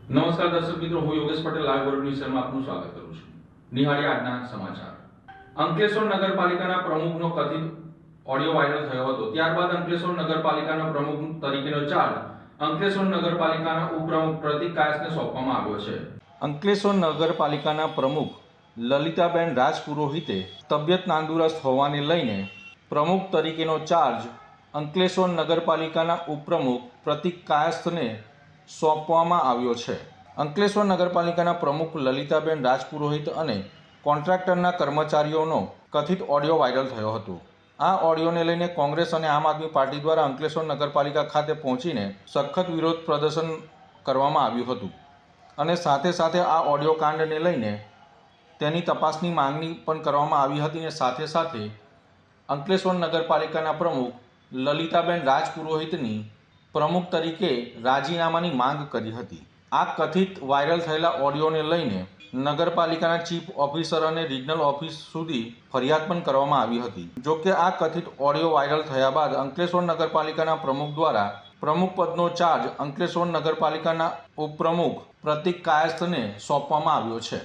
નમસ્કાર દર્શક મિત્રો, હું યોગેશ પટેલ લાઈવ વર્લ્ડ ન્યૂઝમાં આપનું સ્વાગત કરું છું. નિહાળી આજના સમાચાર. અંકલેશ્વર નગરપાલિકાના પ્રમુખનો કથિત ઓડિયો વાયરલ થયો હતો. ત્યારબાદ અંકલેશ્વર નગરપાલિકાના પ્રમુખ તરીકેનો ચાર્જ અંકલેશ્વર નગરપાલિકાના ઉપપ્રમુખ પ્રતિક કાયસને સોંપવામાં આવ્યો છે. અંકલેશ્વર નગરપાલિકાના પ્રમુખ લલિતાબેન રાજપુરોહિતે તબિયત નાદુરસ્ત હોવાને લઈને પ્રમુખ તરીકેનો ચાર્જ અંકલેશ્વર નગરપાલિકાના ઉપપ્રમુખ પ્રતિક કાયસ્થને સોંપવામાં આવ્યો છે. અંકલેશ્વર નગરપાલિકાના પ્રમુખ લલિતાબેન રાજપુરોહિત અને કોન્ટ્રાક્ટરના કર્મચારીઓનો કથિત ઓડિયો વાયરલ થયો હતો. આ ઓડિયોને લઈને કોંગ્રેસ અને આમ આદમી પાર્ટી દ્વારા અંકલેશ્વર નગરપાલિકા ખાતે પહોંચીને સખત વિરોધ પ્રદર્શન કરવામાં આવ્યું હતું અને સાથે સાથે આ ઓડિયો કાંડને લઈને તેની તપાસની માંગણી પણ કરવામાં આવી હતી અને સાથે સાથે અંકલેશ્વર નગરપાલિકાના પ્રમુખ લલિતાબેન રાજપુરોહિતની પ્રમુખ તરીકે રાજીનામાની માંગ કરી હતી. આ કથિત વાયરલ થયેલા ઓડિયોને લઈને નગરપાલિકાના ચીફ ઓફિસર અને રિજનલ ઓફિસ સુધી ફરિયાદ પણ કરવામાં આવી હતી. જોકે આ કથિત ઓડિયો વાયરલ થયા બાદ અંકલેશ્વર નગરપાલિકાના પ્રમુખ દ્વારા પ્રમુખ પદનો ચાર્જ અંકલેશ્વર નગરપાલિકાના ઉપપ્રમુખ પ્રતિક કાયસ્થને સોંપવામાં આવ્યો છે.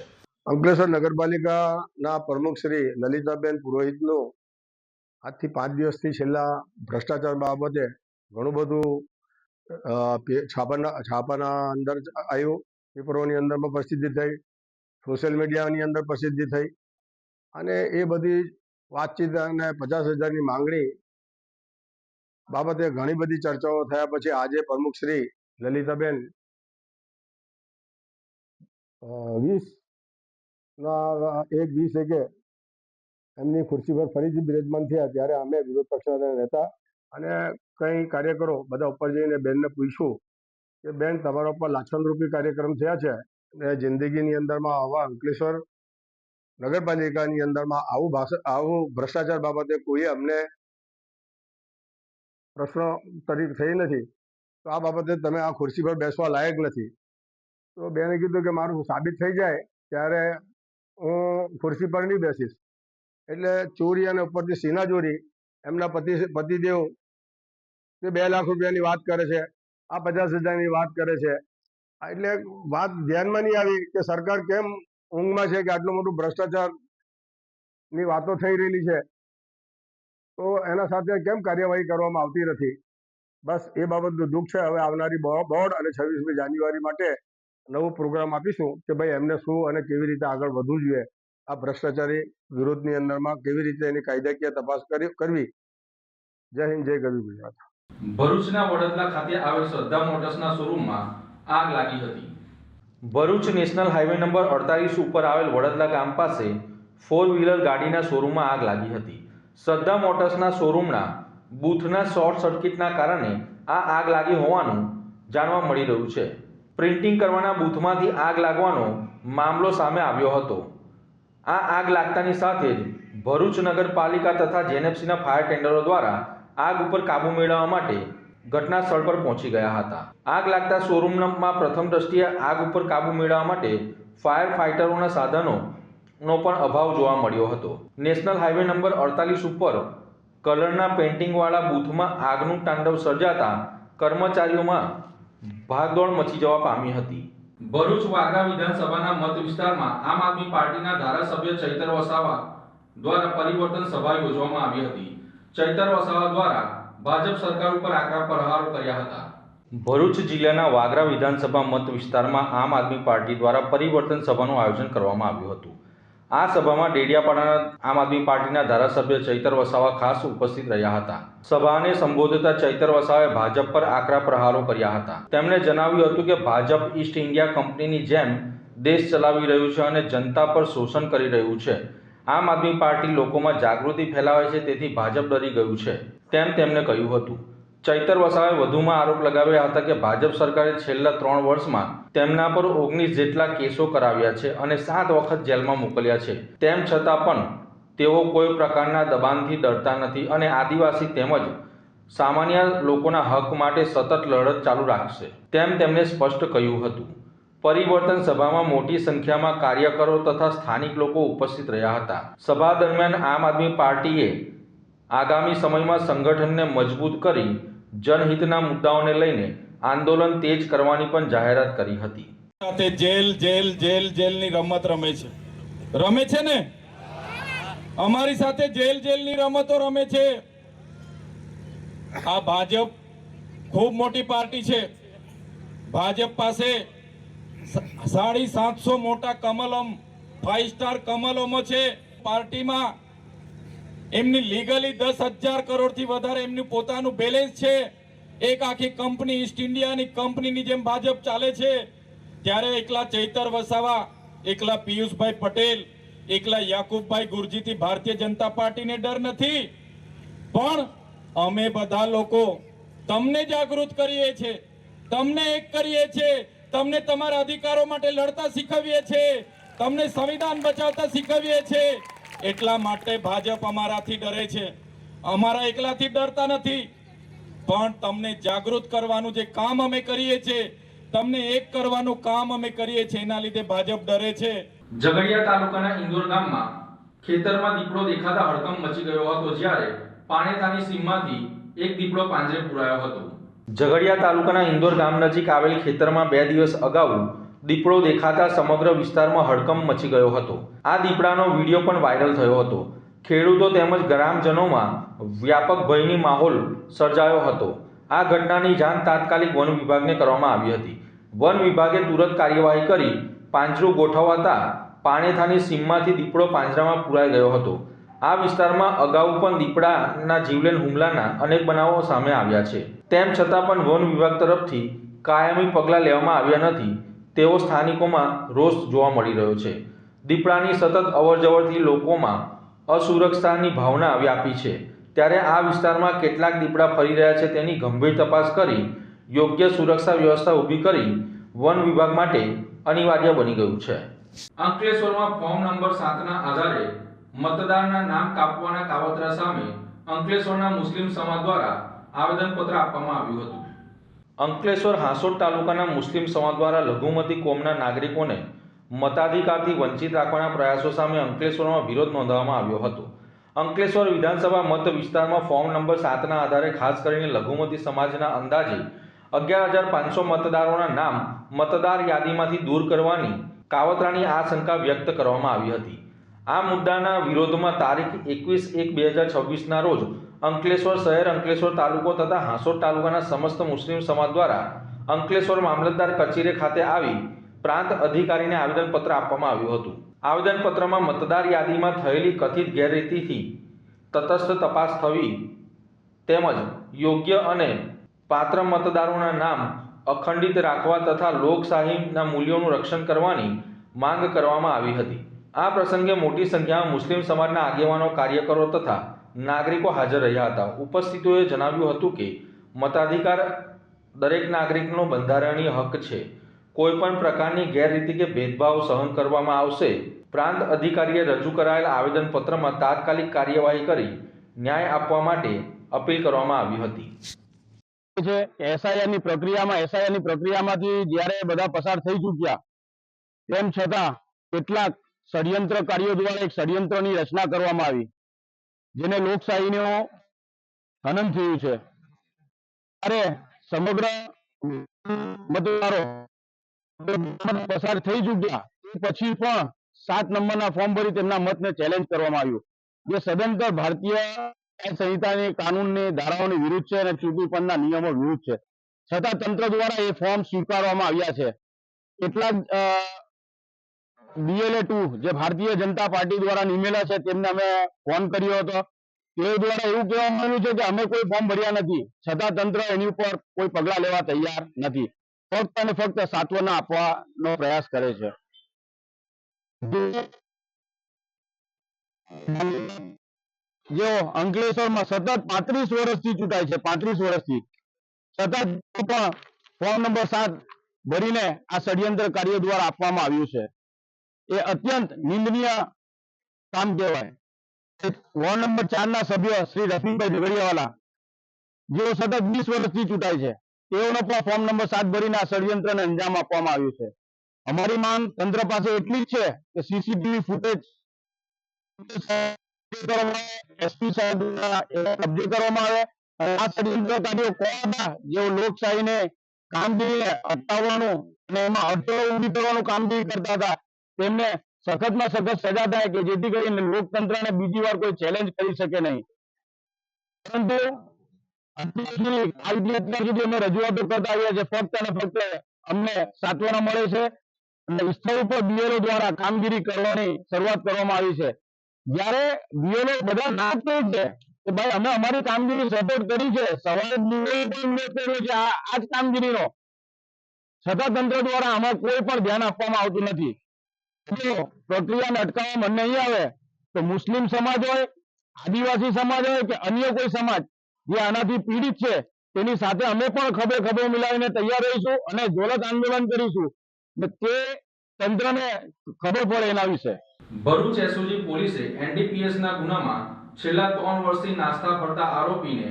અંકલેશ્વર નગરપાલિકાના પ્રમુખ શ્રી લલિતાબેન પુરોહિતનો આજથી 5 દિવસથી છેલ્લા ભ્રષ્ટાચાર બાબતે ઘણું બધું છાપાના અંદર આવ્યું, પેપરોની અંદરમાં પ્રસિદ્ધિ થઈ, સોશિયલ મીડિયાની અંદર પ્રસિદ્ધિ થઈ અને એ બધી વાતચીત અને 50,000ની માંગણી બાબતે ઘણી બધી ચર્ચાઓ થયા પછી આજે પ્રમુખ શ્રી લલિતાબેન 20 એમની ખુરશી પર ફરીથી બિરાજમાન થયા ત્યારે અમે વિરોધ પક્ષના નેતા અને કંઈ કાર્યકરો બધા ઉપર જઈને બેનને પૂછ્યું કે બેન, તમારા ઉપર લાક્ષણરૂપી કાર્યક્રમ થયા છે અને જિંદગીની અંદરમાં આવા અંકલેશ્વર નગરપાલિકાની અંદરમાં આવું ભ્રષ્ટાચાર બાબતે કોઈ અમને પ્રશ્નો થઈ નથી, તો આ બાબતે તમે આ ખુરશી પર બેસવા લાયક નથી. તો બેને કીધું કે મારું સાબિત થઈ જાય ત્યારે હું ખુરશી પર નહીં બેસીશ. એટલે ચોરી અને ઉપરથી સીનાચોરી એમના પતિદેવ તે 2 લાખ રૂપિયાની વાત કરે છે, આ 50,000ની વાત કરે છે. એટલે વાત ધ્યાનમાં નહીં આવી કે સરકાર કેમ ઊંઘમાં છે કે આટલું મોટું ભ્રષ્ટાચારની વાતો થઈ રહેલી છે, તો એના સાથે કેમ કાર્યવાહી કરવામાં આવતી નથી. બસ એ બાબતનું દુઃખ છે. હવે આવનારી બોર્ડ અને 26મી જાન્યુઆરી માટે નવો પ્રોગ્રામ આપીશું કે ભાઈ એમને શું અને કેવી રીતે આગળ વધવું જોઈએ, આ ભ્રષ્ટાચારી વિરોધની અંદરમાં કેવી રીતે એની કાયદાકીય તપાસ કરવી. જય હિન્દ, જય ગરવી ગુજરાત. ભરૂચના વડોદરા ખાતે આવેલ શ્રદ્ધા મોટર્સના શોરૂમમાં આગ લાગી હતી. ભરૂચ નેશનલ હાઈવે નંબર 48 ઉપર આવેલ વડોદરા ગામ પાસે 4-વ્હીલર ગાડીના શોરૂમમાં આગ લાગી હતી. શ્રદ્ધા મોટર્સના શોરૂમના બૂથના શોર્ટ સર્કિટના કારણે આ આગ લાગી હોવાનું જાણવા મળી રહ્યું છે. પ્રિન્ટિંગ કરવાના બૂથમાંથી આગ લાગવાનો મામલો સામે આવ્યો હતો. આ આગ લાગતાની સાથે જ ભરૂચ નગરપાલિકા તથા જેએનએફસીના ફાયર ટેન્ડરો દ્વારા આગ ઉપર કાબૂ મેળવવા માટે ઘટના સ્થળ પર પહોંચી ગયા હતા. આગ લાગતા શોરૂમમાં પ્રથમ દ્રષ્ટિએ આગ ઉપર કાબૂ મેળવવા માટે ફાયર ફાઇટરોના સાધનોનો પણ અભાવ જોવા મળ્યો હતો. નેશનલ હાઈવે નંબર 48 ઉપર કલરના પેઇન્ટિંગવાળા બૂથમાં આગનું તાંડવ સર્જાતા કર્મચારીઓમાં ભાગદોડ મચી જવા પામી હતી. ભરૂચ વાગરા વિધાનસભાના મત વિસ્તારમાં આમ આદમી પાર્ટીના ધારાસભ્ય ચૈતર વસાવા દ્વારા પરિવર્તન સભા યોજવામાં આવી હતી. ચૈતર વસાવા દ્વારા ભાજપ સરકાર ઉપર આકરા પ્રહારો કર્યા હતા. ભરૂચ જિલ્લાના વાગરા વિધાનસભા મત વિસ્તારમાં આમ આદમી પાર્ટી દ્વારા પરિવર્તન સભાનું આયોજન કરવામાં આવ્યું હતું. આ સભામાં ડેડિયાપાડાના આમ આદમી પાર્ટીના ધારાસભ્ય ચૈતર વસાવા ખાસ ઉપસ્થિત રહ્યા હતા. સભાને સંબોધતા ચૈતર વસાવાએ ભાજપ પર આકરા પ્રહારો કર્યા હતા. તેમણે જણાવ્યું હતું કે ભાજપ ઈસ્ટ ઇન્ડિયા કંપનીની જેમ દેશ ચલાવી રહ્યું છે અને જનતા પર શોષણ કરી રહ્યું છે. આમ આદમી પાર્ટી લોકોમાં જાગૃતિ ફેલાવે છે, તેથી ભાજપ ડરી ગયું છે તેમ તેમણે કહ્યું હતું. ચૈતર વસાવાએ વધુમાં આરોપ લગાવ્યા હતા કે ભાજપ સરકારે છેલ્લા 3 વર્ષમાં તેમના પર 19 જેટલા કેસો કરાવ્યા છે અને 7 વખત જેલમાં મોકલ્યા છે. તેમ છતાં પણ તેઓ કોઈ પ્રકારના દબાણથી ડરતા નથી અને આદિવાસી તેમજ સામાન્ય લોકોના હક માટે સતત લડત ચાલુ રાખશે તેમ તેમણે સ્પષ્ટ કહ્યું હતું. પરિવર્તન સભામાં મોટી સંખ્યામાં કાર્યકરો તથા સ્થાનિક લોકો ઉપસ્થિત રહ્યા હતા. સભા દરમિયાન આમ આદમી પાર્ટીએ આગામી સમયમાં સંગઠનને મજબૂત કરી જનહિતના મુદ્દાઓને લઈને આંદોલન તેજ કરવાની પણ જાહેરાત કરી હતી. સાથે જેલ જેલ જેલ જેલની રમત રમે છે ને? અમારી સાથે જેલ જેલની રમતો રમે છે. આ ભાજપ ખૂબ મોટી પાર્ટી છે. ભાજપ પાસે 750 મોટા કમલમ 5 સ્ટાર કમલમો છે. પાર્ટીમાં એમની લીગલી 10,000 કરોડથી વધારે એમનું પોતાનું બેલેન્સ છે. એક આખી કંપની ઈસ્ટ ઇન્ડિયાની કંપનીની જેમ ભાજપ ચાલે છે. ત્યારે એકલા ચૈતર વસાવા, એકલા પિયુષભાઈ પટેલ, એકલા યાકુબભાઈ ગુરજીથી ભારતીય જનતા પાર્ટીને ડર નથી. પણ અમે બધા લોકો તમને જાગૃત કરીએ છીએ, તમને એક કરીએ છીએ, તમને તમારા અધિકારો માટે લડતા શીખવીએ છીએ, તમને સંવિધાન બચાવતા શીખવીએ છીએ. એટલા માટે ભાજપ અમારાથી ડરે છે. અમારા એકલાથી ડરતા નથી, પણ તમને જાગૃત કરવાનું જે કામ અમે કરીએ છીએ, તમને એક કરવાનું કામ અમે કરીએ છીએ, એના લીધે ભાજપ ડરે છે. ઝઘડિયા તાલુકાના ઇન્દોર ગામમાં ખેતરમાં દીપડો દેખાતા હડકંપ મચી ગયો હતો, જ્યારે પાણેતાની સીમમાંથી એક દીપડો પાંજરે પુરાયો હતો. ઝઘડિયા તાલુકાના ઇન્દોર ગામ નજીક આવેલ ખેતરમાં 2 દિવસ અગાઉ દીપડો દેખાતા સમગ્ર વિસ્તારમાં હડકંપ મચી ગયો હતો. આ દીપડાનો વિડીયો પણ વાયરલ થયો હતો. ખેડૂતો તેમજ ગ્રામજનોમાં વ્યાપક ભયની માહોલ સર્જાયો હતો. આ ઘટનાની જાણ તાત્કાલિક વન વિભાગને કરવામાં આવી હતી. વન વિભાગે તુરંત કાર્યવાહી કરી પાંજરું ગોઠવાતા પાણેથાની સીમમાંથી દીપડો પાંજરામાં પુરાઈ ગયો હતો. આ વિસ્તારમાં અગાઉ પણ દીપડાના જીવલેણ હુમલાના અનેક બનાવો સામે આવ્યા છે. તેમ છતાં પણ વન વિભાગ તરફથી કાયમી પગલાં લેવામાં આવ્યા નથી તેવો સ્થાનિકોમાં રોષ જોવા મળી રહ્યો છે. દીપડાની સતત અવરજવરથી લોકોમાં અસુરક્ષાની ભાવના વ્યાપી છે. ત્યારે આ વિસ્તારમાં કેટલાક દીપડા ફરી રહ્યા છે તેની ગંભીર તપાસ કરી યોગ્ય સુરક્ષા વ્યવસ્થા ઊભી કરી વન વિભાગ માટે અનિવાર્ય બની ગયું છે. અંકલેશ્વરમાં ફોર્મ નંબર 7ના આધારે મતદારના નામ કાપવાના કાવતરા સામે અંકલેશ્વરના મુસ્લિમ સમાજ દ્વારા આવેદનપત્ર આપવામાં આવ્યું હતું. અંકલેશ્વર હાંસોટ તાલુકાના મુસ્લિમ સમાજ દ્વારા લઘુમતી કોમના નાગરિકોને મતાધિકારથી વંચિત રાખવાના પ્રયાસો સામે અંકલેશ્વરમાં વિરોધ નોંધાવવામાં આવ્યો હતો. અંકલેશ્વર વિધાનસભા મત વિસ્તારમાં ફોર્મ નંબર 7ના આધારે ખાસ કરીને લઘુમતી સમાજના અંદાજે 11,500 મતદારોના નામ મતદાર યાદીમાંથી દૂર કરવાની કાવતરાની આશંકા વ્યક્ત કરવામાં આવી હતી. આ મુદ્દાના વિરોધમાં તારીખ 21/1/2026ના રોજ અંકલેશ્વર શહેર, અંકલેશ્વર તાલુકો તથા હાંસોટ તાલુકાના સમસ્ત મુસ્લિમ સમાજ દ્વારા અંકલેશ્વર મામલતદાર કચેરી ખાતે આવી પ્રાંત અધિકારીને આવેદનપત્ર આપવામાં આવ્યું હતું. આવેદનપત્રમાં મતદાર યાદીમાં થયેલી કથિત ગેરરીતિથી તટસ્થ તપાસ થવી તેમજ યોગ્ય અને પાત્ર મતદારોના નામ અખંડિત રાખવા તથા લોકશાહીના મૂલ્યોનું રક્ષણ કરવાની માંગ કરવામાં આવી હતી. આ પ્રસંગે મોટી સંખ્યામાં મુસ્લિમ સમાજના આગેવાનો, કાર્યકરો તથા નાગરિકો હાજર રહ્યા હતા. ઉપસ્થિતોએ જણાવ્યું હતું કે મતાધિકાર દરેક નાગરિકનો બંધારણીય હક છે. કોઈપણ પ્રકારની ગેરરીતિ કે ભેદભાવ સહન કરવામાં આવશે. પ્રાંત અધિકારીએ રજૂ કરાયેલ આવેદનપત્રમાં તાત્કાલિક કાર્યવાહી કરી ન્યાય આપવા માટે અપીલ કરવામાં આવી હતી. એસઆઈઆરની પ્રક્રિયામાંથી જ્યારે બધા પસાર થઈ ચૂક્યા, તેમ છતાં કેટલાક ષડયંત્રકારીઓ દ્વારા એક ષડયંત્રની રચના કરવામાં આવી, જેને લોકશાહીનો હનન થયું છે. ત્યારે સમગ્ર મતદારો પસાર થઈ ચૂક્યા પછી પણ 7 નંબરના ફોર્મ ભરી તેમના મતને ચેલેન્જ કરવામાં આવ્યું, જે સદંતર ભારતીય સંહિતાની કાનૂનની ધારાઓની વિરુદ્ધ છે અને ચૂંટણી પંચના નિયમો વિરુદ્ધ છે. છતાં તંત્ર દ્વારા એ ફોર્મ સ્વીકારવામાં આવ્યા છે. કેટલાક BLA 2 જે ભારતીય જનતા પાર્ટી દ્વારા નિમેલા છે તેમને અમે ફોન કર્યો હતો. તેઓ દ્વારા એવું કહેવામાં આવ્યું છે કે અમે કોઈ ફોર્મ ભર્યા નથી, છતાં તંત્ર એની ઉપર કોઈ પગલાં લેવા તૈયાર નથી. ફક્ત અને ફક્ત સાંત્વના આપવાનો પ્રયાસ કરે છે. જેઓ અંકલેશ્વરમાં સતત 35 વર્ષથી ચૂંટાય છે, 35 વર્ષથી સતત પણ ફોર્મ નંબર 7 ભરીને આ ષડયંત્રકારીઓ દ્વારા આપવામાં આવ્યું છે. એ અત્યંત નિંદનીય કામ કહેવાય. વોર્ડ નંબર 4ના સભ્ય શ્રી રફીકભાઈ ઝઘડિયાવાલા, જેઓ સતત 20 વર્ષથી ચૂંટાય છે, તેઓનો પણ ફોર્મ નંબર 7 ભરીને આ ષડયંત્રને અંજામ આપવામાં આવ્યું છે. અમારી માંગ તંત્ર પાસે એટલી જ છે કે સીસીટીવી ફૂટેજ એસપી સાહેબ કબજે કરવામાં આવે અને આ ષડયંત્રકારીઓ કોણ હતા જેઓ લોકશાહીને કામગીરીને અટકાવવાનું અને એમાં અડચણો ઊભી કરવાનું કામગીરી કરતા હતા તેમને સખતમાં સખત સજા થાય કે જેથી કરીને લોકતંત્રને બીજી વાર કોઈ ચેલેન્જ કરી શકે નહીં. પરંતુ અત્યાર સુધી અમે રજૂઆતો કરતા આવ્યા છે, ફક્ત અને ફક્ત અમને સાંત્વના મળે છે અને સ્થળ ઉપર બીએલઓ દ્વારા કામગીરી કરવાની શરૂઆત કરવામાં આવી છે. જ્યારે બીએલઓ બધા ના કહે છે કે ભાઈ અમે અમારી કામગીરી સપોર્ટ કરી છે, સવારે બીએલઓ પણ ઉલ્લેખ કર્યો છે આ જ કામગીરીનો, છતાં તંત્ર દ્વારા આમાં કોઈ પણ ધ્યાન આપવામાં આવતું નથી. જો પ્રક્રિયાને અટકાવવામાં નહીં આવે તો મુસ્લિમ સમાજ હોય, આદિવાસી સમાજ હોય કે અન્ય કોઈ સમાજ જે આનાથી પીડિત છે તેની સાથે અમે પણ ખભે ખભો મિલાવીને તૈયાર રહીશું અને જ્વલંત આંદોલન કરીશું તે તંત્રને ખબર પડે એના વિશે. ભરૂચ એસઓજી પોલીસે એનડીપીએસ ના ગુનામાં છેલ્લા 3 વર્ષથી નાસ્તા ફરતા આરોપીને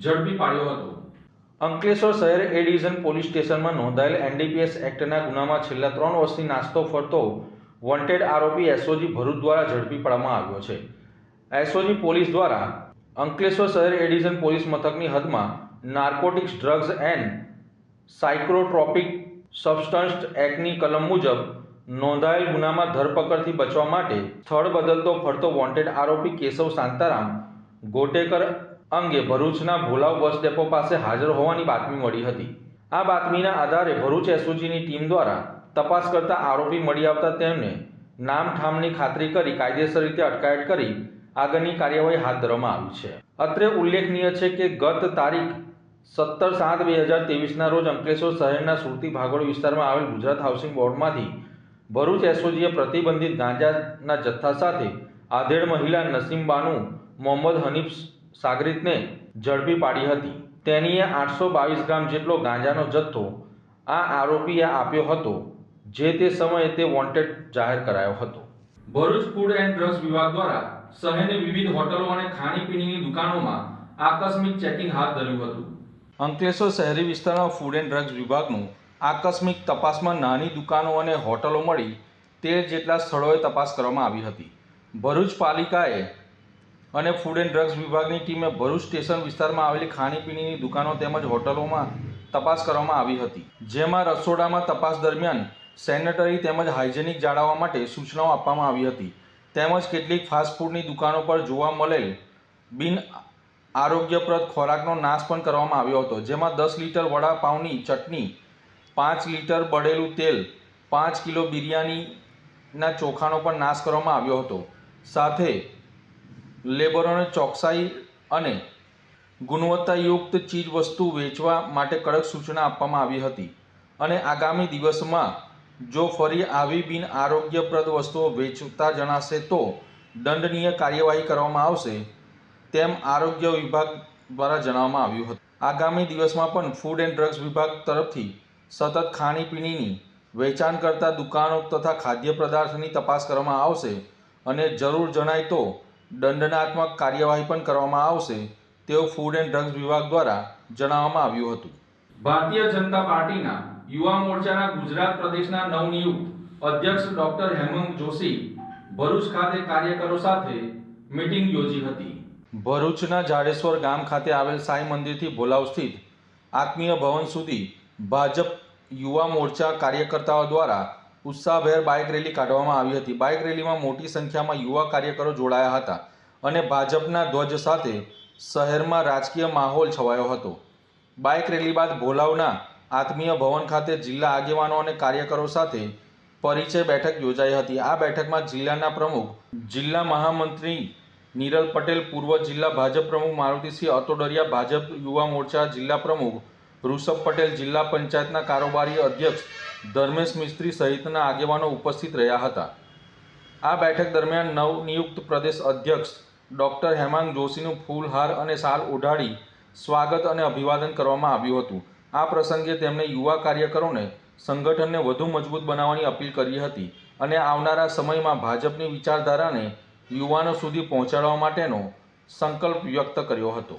ઝડપી પાડ્યો હતો. અંકલેશ્વર શહેર એ ડિવિઝન પોલીસ સ્ટેશનમાં નોંધાયેલ એનડીપીએસ એક્ટના ગુનામાં છેલ્લા 3 વર્ષથી નાસ્તો ફરતો વોન્ટેડ આરોપી એસઓજી ભરૂચ દ્વારા ઝડપી પાડવામાં આવ્યો છે. એસઓજી પોલીસ દ્વારા અંકલેશ્વર શહેર એ ડિવિઝન પોલીસ મથકની હદમાં narcotics drugs and psychotropic substances એક્ટની કલમ મુજબ નોંધાયેલ ગુનામાં ધરપકડથી બચવા માટે સ્થળ બદલતો ફરતો વોન્ટેડ આરોપી કેશવ શાંતારામ ગોટેકર અંગે ભરૂચના ભોલાવ બસ ડેપો પાસે હાજર હોવાની બાતમી મળી હતી. આ બાતમીના આધારે ભરૂચ એસઓજીની ટીમ દ્વારા તપાસ કરતા આરોપી મળી આવતા તેમને નામઠામની ખાતરી કરી કાયદેસર રીતે અટકાયત કરી આગળની કાર્યવાહી હાથ ધરવામાં આવી છે. અત્રે ઉલ્લેખનીય છે કે ગત તારીખ 17/7/2023ના રોજ અંકલેશ્વર શહેરના સુરતી ભાગોળ વિસ્તારમાં આવેલ ગુજરાત હાઉસિંગ બોર્ડમાંથી ભરૂચ એસઓજીએ પ્રતિબંધિત ગાંજાના જથ્થા સાથે આધેડ મહિલા નસીમ બાનુ મોહમ્મદ હનીફ સાગરીતને ઝડપી પાડી હતી. તેનીએ 822 ગ્રામ જેટલો ગાંજાનો જથ્થો આ આરોપીએ આપ્યો હતો, જે તે સમયે તે વોન્ટેડ જાહેર કરાયો હતો. ભરૂચ ફૂડ એન્ડ ડ્રગ્સ વિભાગ દ્વારા શહેરની વિવિધ હોટલો અને ખાણીપીણીની દુકાનોમાં આકસ્મિક ચેકિંગ હાથ ધર્યું હતું. અંકલેશ્વર શહેરી વિસ્તારમાં ફૂડ એન્ડ ડ્રગ્સ વિભાગનું આકસ્મિક તપાસમાં નાની દુકાનો અને હોટલો મળી 13 જેટલા સ્થળોએ તપાસ કરવામાં આવી હતી. ભરૂચ પાલિકાએ અને ફૂડ એન્ડ ડ્રગ્સ વિભાગની ટીમે ભરૂચ સ્ટેશન વિસ્તારમાં આવેલી ખાણીપીણીની દુકાનો તેમજ હોટલોમાં તપાસ કરવામાં આવી હતી, જેમાં રસોડામાં તપાસ દરમિયાન સેનેટરી તેમજ હાઇજેનિક જાળવવા માટે સૂચનાઓ આપવામાં આવી હતી. તેમજ કેટલીક ફાસ્ટફૂડની દુકાનો પર જોવા મળેલ બિન આરોગ્યપ્રદ ખોરાકનો નાશ પણ કરવામાં આવ્યો હતો, જેમાં 10 લીટર વડાપાઉંની ચટણી, 5 લીટર બળેલું તેલ, 5 કિલો બિરયાનીના ચોખાનો પણ નાશ કરવામાં આવ્યો હતો. સાથે લેબરોને ચોકસાઈ અને ગુણવત્તાયુક્ત ચીજવસ્તુ વેચવા માટે કડક સૂચના આપવામાં આવી હતી અને આગામી દિવસમાં જો ફરી આવી બિન આરોગ્યપ્રદ વસ્તુઓ વેચતા જણાશે તો દંડનીય કાર્યવાહી કરવામાં આવશે તેમ આરોગ્ય વિભાગ દ્વારા જણાવવામાં આવ્યું હતું. આગામી દિવસમાં પણ ફૂડ એન્ડ ડ્રગ્સ વિભાગ તરફથી સતત ખાણીપીણીની વેચાણ કરતા દુકાનો તથા ખાદ્ય પદાર્થની તપાસ કરવામાં આવશે અને જરૂર જણાય તો દંડનાત્મક કાર્યવાહી પણ કરવામાં આવશે તેવું ફૂડ એન્ડ ડ્રગ્સ વિભાગ દ્વારા જણાવવામાં આવ્યું હતું. ભારતીય જનતા પાર્ટીના યુવા મોરચાના ગુજરાત પ્રદેશના નવનિયુક્ત અધ્યક્ષ ડોક્ટર હેમંત જોશી ભરૂચ ખાતે કાર્યકરો સાથે મીટિંગ યોજી હતી. ભરૂચના જાડેશ્વર ગામ ખાતે આવેલ સાંઈ મંદિરથી ભોલાવ સ્થિત આત્મીય ભવન સુધી ભાજપ યુવા મોરચા કાર્યકર્તાઓ દ્વારા ઉત્સાહભેર બાઇક રેલી કાઢવામાં આવી હતી. બાઇક રેલીમાં મોટી સંખ્યામાં યુવા કાર્યકરો જોડાયા હતા અને ભાજપના ધ્વજ સાથે શહેરમાં રાજકીય માહોલ છવાયો હતો. બાઇક રેલી બાદ ભોલાવના આત્મીય ભવન ખાતે જિલ્લા આગેવાનો અને કાર્યકરો સાથે પરિચય બેઠક યોજાઈ હતી. આ બેઠકમાં જિલ્લાના પ્રમુખ, જિલ્લા મહામંત્રી નિરલ પટેલ, પૂર્વ જિલ્લા ભાજપ પ્રમુખ મારુતિસિંહ અતોડરિયા, ભાજપ યુવા મોરચા જિલ્લા પ્રમુખ ઋષભ પટેલ, જિલ્લા પંચાયતના કારોબારી અધ્યક્ષ ધર્મેશ મિસ્ત્રી સહિતના આગેવાનો ઉપસ્થિત રહ્યા હતા. આ બેઠક દરમિયાન નવનિયુક્ત પ્રદેશ અધ્યક્ષ ડોક્ટર હેમાંગ જોશીનું ફૂલહાર અને શાલ ઓઢાડી સ્વાગત અને અભિવાદન કરવામાં આવ્યું હતું. આ પ્રસંગે તેમણે યુવા કાર્યકરોને સંગઠનને વધુ મજબૂત બનાવવાની અપીલ કરી હતી અને આવનારા સમયમાં ભાજપની વિચારધારાને યુવાનો સુધી પહોંચાડવા માટેનો સંકલ્પ વ્યક્ત કર્યો હતો.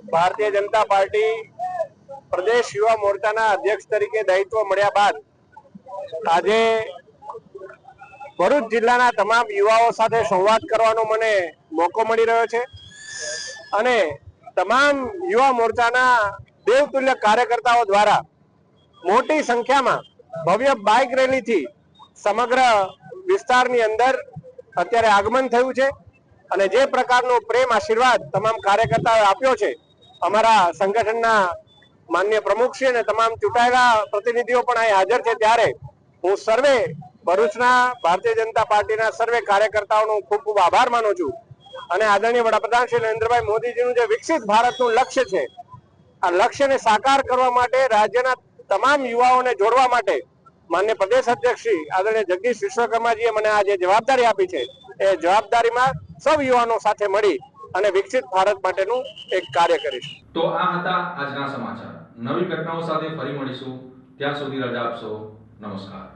ભારતીય જનતા પાર્ટી પ્રદેશ યુવા મોરચાના અધ્યક્ષ તરીકે દાયિત્વ મળ્યા બાદ આજે ભરૂચ જિલ્લાના તમામ યુવાઓ સાથે સંવાદ કરવાનો મને મોકો મળી રહ્યો છે અને તમામ યુવા મોરચાના દેવતુલ્ય કાર્યકર્તાઓ દ્વારા મોટી સંખ્યામાં ભવ્ય બાઇક રેલીથી સમગ્ર વિસ્તારની અંદર અત્યારે આગમન થયું છે અને જે પ્રકારનો પ્રેમ આશીર્વાદ તમામ કાર્યકર્તાઓએ આપ્યો છે, અમારા સંગઠનના માન્ય પ્રમુખશ્રી અને તમામ ચૂંટાયેલા પ્રતિનિધિઓ પણ અહીં હાજર છે, ત્યારે હું સર્વે ભરૂચના ભારતીય જનતા પાર્ટીના સર્વે કાર્યકર્તાઓનો ખૂબ ખૂબ આભાર માનું છું અને આદરણીય વડાપ્રધાન શ્રી નરેન્દ્રભાઈ મોદીજીનું જે વિકસિત ભારતનું લક્ષ્ય છે, આ લક્ષ્યને સાકાર કરવા માટે રાજ્યના તમામ યુવાઓને જોડવા માટે માન્ય પ્રદેશ અધ્યક્ષ શ્રી આદરણીય જગદીશ વિશ્વકર્માજીએ મને આ જે જવાબદારી આપી છે, એ જવાબદારીમાં સૌ યુવાનો સાથે મળી અને વિકસિત ભારત માટેનું એક કાર્ય કરીશું. તો આ હતા આજના સમાચાર. નવી ઘટનાઓ સાથે ફરી મળીશું. ત્યાં સુધી રજા આપશો. નમસ્કાર.